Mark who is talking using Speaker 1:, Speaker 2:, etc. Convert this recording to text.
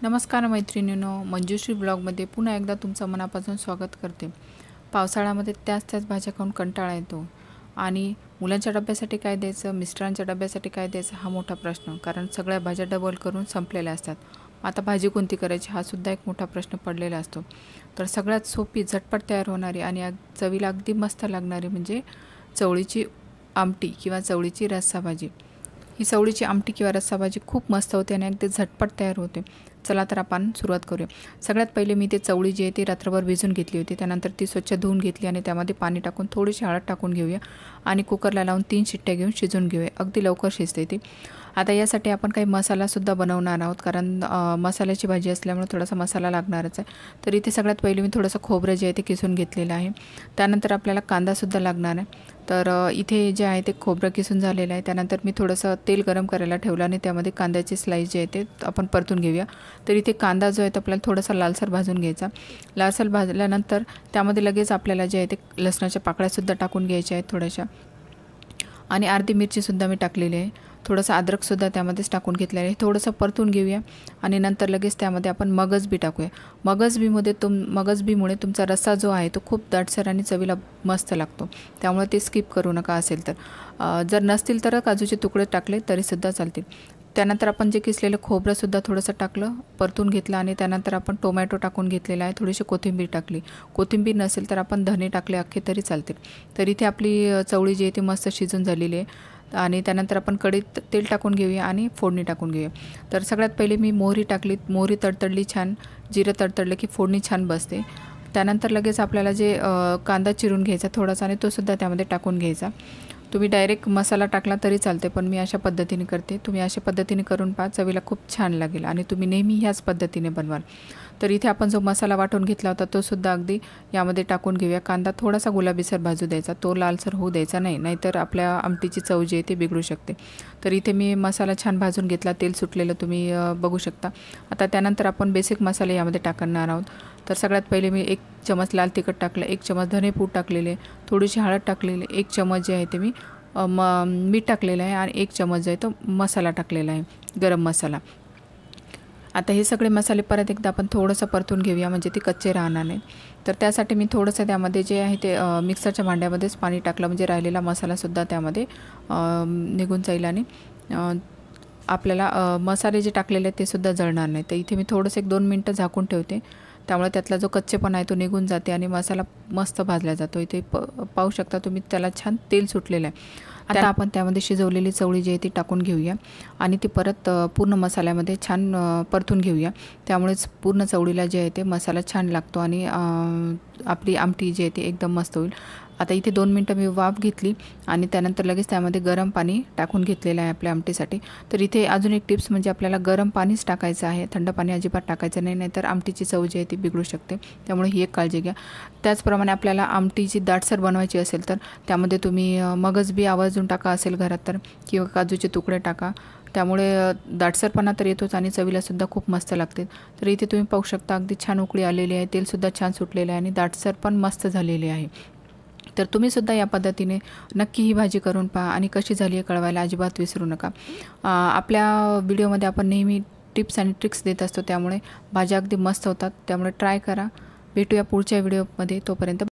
Speaker 1: नमस्कार मैत्रिणींनो, मंजुश्री ब्लॉगमध्ये पुन्हा एकदा तुमचं मनापासून स्वागत करते। पावसाळ्यामध्ये त्याच भाज्या खाऊन कंटाळा येतो आणि मुलांच्या डब्यासाठी काय द्यायचं, मिस्टरांच्या डब्यासाठी काय द्यायचं हा मोठा प्रश्न, कारण सगळ्या भाज्या डबल करून संपलेल्या असतात। आता भाजी कोणती करायची हा सुद्धा एक मोठा प्रश्न पडलेला असतो। तर सगळ्यात सोपी, झटपट तयार होणारी आणि चवीला अगदी मस्त लागणारी म्हणजे चवळीची आमटी किंवा चवळीची रस्सा भाजी। ही चवळीची आमटी किंवा रस्सा भाजी खूप मस्त होते आणि अगदी झटपट तयार होते। चला तर आपण सुरुवात करूया। सगळ्यात पहिले मी ते चवळी जी आहे ती रात्रभर भिजून घेतली होती। त्यानंतर ती स्वच्छ धुवून घेतली आणि त्यामध्ये पाणी टाकून थोडीशी हळद टाकून घेऊया आणि कुकरला लावून 3 शिट्ट्या घेऊन शिजवून घेऊया। अगदी लवकर शिजते ती। आता यासाठी आपण काही मसालासुद्धा बनवणार आहोत, कारण मसाल्याची भाजी असल्यामुळे थोडासा मसाला लागणारच आहे। तर इथे सगळ्यात पहिले मी थोडंसं खोबरं जे आहे ते किसून घेतलेलं आहे। त्यानंतर आपल्याला कांदासुद्धा लागणार आहे। तर इथे जे आहे ते खोबरं किसून झालेलं आहे। त्यानंतर मी थोडंसं तेल गरम करायला ठेवलं आणि त्यामध्ये कांद्याचे स्लाइस जे आहे ते आपण परतून घेऊया। तर इथे कांदा जो आहे तो आपल्याला थोडासा लालसर भाजून घ्यायचा। लालसर भाजल्यानंतर त्यामध्ये लगेच आपल्याला जे आहे ते लसणाच्या पाकळ्यासुद्धा टाकून घ्यायच्या आहेत थोड्याशा, आणि अर्धी मिरचीसुद्धा मी टाकलेली आहे। थोडंसं अद्रकसुद्धा त्यामध्येच टाकून घेतलेलं आहे। थोडंसं परतून घेऊया आणि नंतर लगेच त्यामध्ये आपण मगज बी टाकूया। मगज बीमुळे तुमचा रस्सा जो आहे तो खूप दाटसर आणि चवीला मस्त लागतो, त्यामुळे ते स्किप करू नका। असेल तर जर नसतील तर काजूचे तुकडे टाकले तरीसुद्धा चालतील। त्यानंतर आपण जे किसलेलं खोबरंसुद्धा थोडंसं टाकलं, परतून घेतलं आणि त्यानंतर आपण टोमॅटो टाकून घेतलेला आहे। थोडीशी कोथिंबीर टाकली। कोथिंबीर नसेल तर आपण धने टाकले अख्खे तरी चालतील। तर इथे आपली चवळी जी आहे ती मस्त शिजून झालेली आहे आणि त्यानंतर आपण कढईत तेल टाकून घेऊया आणि फोडणी टाकून घेऊया। तर सगळ्यात पहिले मी मोहरी टाकली। मोहरी तडतडली छान, जिरं तडतडलं की फोडणी छान बसते। त्यानंतर लगेच आपल्याला जे कांदा चिरून घ्यायचा थोडासा आणि तो सुद्धा त्यामध्ये टाकून घ्यायचा। तुम्ही डायरेक्ट मसाला टाकला तरी चालते, पण मी अशा पद्धतीने करते। तुम्ही अशा पद्धतीने करून पहा, चवीला खूप छान लागेल आणि तुम्ही नेहमी ह्याच पद्धतीने बनवाल। तर इथे आपण जो मसाला वाटून घेतला होता तो सुद्धा अगदी यामध्ये टाकून घेऊया। कांदा थोडासा गुलाबीसर भाजू द्यायचा, तो लालसर होऊ द्यायचा नाही, नाहीतर आपल्या आमटीची चव जी आहे ती बिघडू शकते। तर इथे मी मसाला छान भाजून घेतला, तेल सुटलेलं तुम्ही बघू शकता। आता त्यानंतर आपण बेसिक मसाले यामध्ये टाकणार आहोत। तर सगळ्यात पहिले मी 1 चमच लाल तिखट टाकलं, 1 चमच धनेपूड टाकलेले, थोडीशी हळद टाकलेली, 1 चमच जे आहे ते मी मीठ टाकलेलं आहे आणि 1 चमच जो आहे तो मसाला टाकलेला आहे, गरम मसाला। आता हे सगळे मसाले परत एकदा आपण थोडंसं परतून घेऊया, म्हणजे ते कच्चे राहणार नाही। तर त्यासाठी मी थोडंसं त्यामध्ये जे आहे ते मिक्सरच्या भांड्यामध्येच पाणी टाकलं, म्हणजे राहिलेला मसालासुद्धा त्यामध्ये निघून जाईल आणि आपल्याला मसाले जे टाकलेले आहेत ते सुद्धा जळणार नाही। तर इथे मी थोडंसं 1-2 मिनटं झाकून ठेवते, त्यामुळे त्यातला जो कच्चेपणा आहे तो निघून जाते आणि मसाला मस्त भाजला जातो। इथे पाहू शकता तुम्ही, त्याला छान तेल सुटलेलं आहे। आता आपण त्यामध्ये शिजवलेली चवळी जी आहे ती टाकून घेऊया आणि ती परत पूर्ण मसाल्यामध्ये छान परतून घेऊया। त्यामुळेच पूर्ण चवळीला जे आहे ते मसाला छान लागतो आणि आपली आमटी जी आहे ती एकदम मस्त होईल। आता इथे 2 मिनटं मी वाफ घेतली आणि त्यानंतर लगेच त्यामध्ये गरम पाणी टाकून घेतलेलं आहे आपल्या आमटीसाठी। तर इथे अजून एक टिप्स म्हणजे आपल्याला गरम पाणीच टाकायचं आहे, थंड पाणी अजिबात टाकायचं नाही, नाहीतर आमटीची चव जी आहे ती बिघडू शकते, त्यामुळे ही एक काळजी घ्या। त्याचप्रमाणे आपल्याला आमटीची दाटसर बनवायची असेल तर त्यामध्ये तुम्ही मगज बी आवर्जून टाका असेल घरात तर, किंवा काजूचे तुकडे टाका, त्यामुळे दाटसरपणा तर येतोच आणि चवीलासुद्धा खूप मस्त लागते। तर इथे तुम्ही पाहू शकता अगदी छान उकळी आलेली आहे, तेलसुद्धा छान सुटलेलं आहे आणि दाटसर पण मस्त झालेली आहे। तर तुम्हीसुद्धा या पद्धतीने नक्की ही भाजी करून पहा आणि कशी झाली आहे कळवायला अजिबात विसरू नका। आपल्या व्हिडिओमध्ये आपण नेहमी टिप्स आणि ट्रिक्स देत असतो, त्यामुळे भाज्या अगदी मस्त होतात, त्यामुळे ट्राय करा। भेटूया पुढच्या व्हिडिओमध्ये, तोपर्यंत